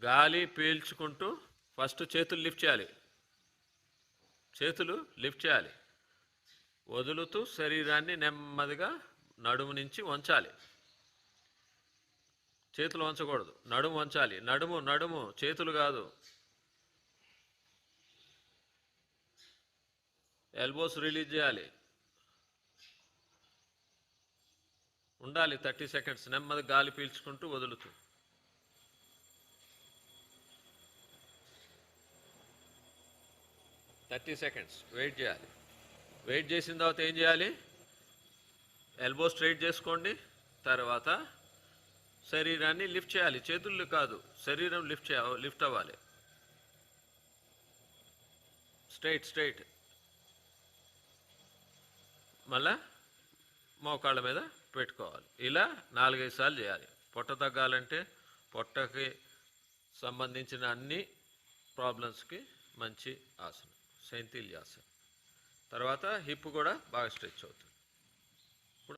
గాలి పీల్చుకుంటూ ఫస్ట్ చేతులు లిఫ్ట్ చేయాలి. చేతులు లిఫ్ట్ చేయాలి. వదులుతూ శరీరాన్ని నెమ్మదిగా నడుము నుంచి వంచాలి. చేతులు వంచకూడదు, నడుము వంచాలి. నడుము నడుము, చేతులు కాదు. ఎల్బోస్ రిలీజ్ చేయాలి. ఉండాలి 30 సెకండ్స్. నెమ్మది గాలి పీల్చుకుంటూ వదులుతూ. సెకండ్స్ వెయిట్ చేయాలి. వెయిట్ చేసిన తర్వాత ఏం చేయాలి? ఎల్బో స్ట్రైట్ చేసుకోండి. తర్వాత శరీరాన్ని లిఫ్ట్ చేయాలి. చేతులు కాదు, శరీరం లిఫ్ట్ అవ్వాలి. స్ట్రైట్. మళ్ళా మోకాళ్ళ మీద పెట్టుకోవాలి. ఇలా 4-5 సార్లు చేయాలి. పొట్ట తగ్గాలంటే పొట్టకి సంబంధించిన అన్ని ప్రాబ్లమ్స్కి మంచి ఆసనం శైథిల్యాసనం. తర్వాత హిప్ కూడా బాగా స్ట్రెచ్ అవుతుంది.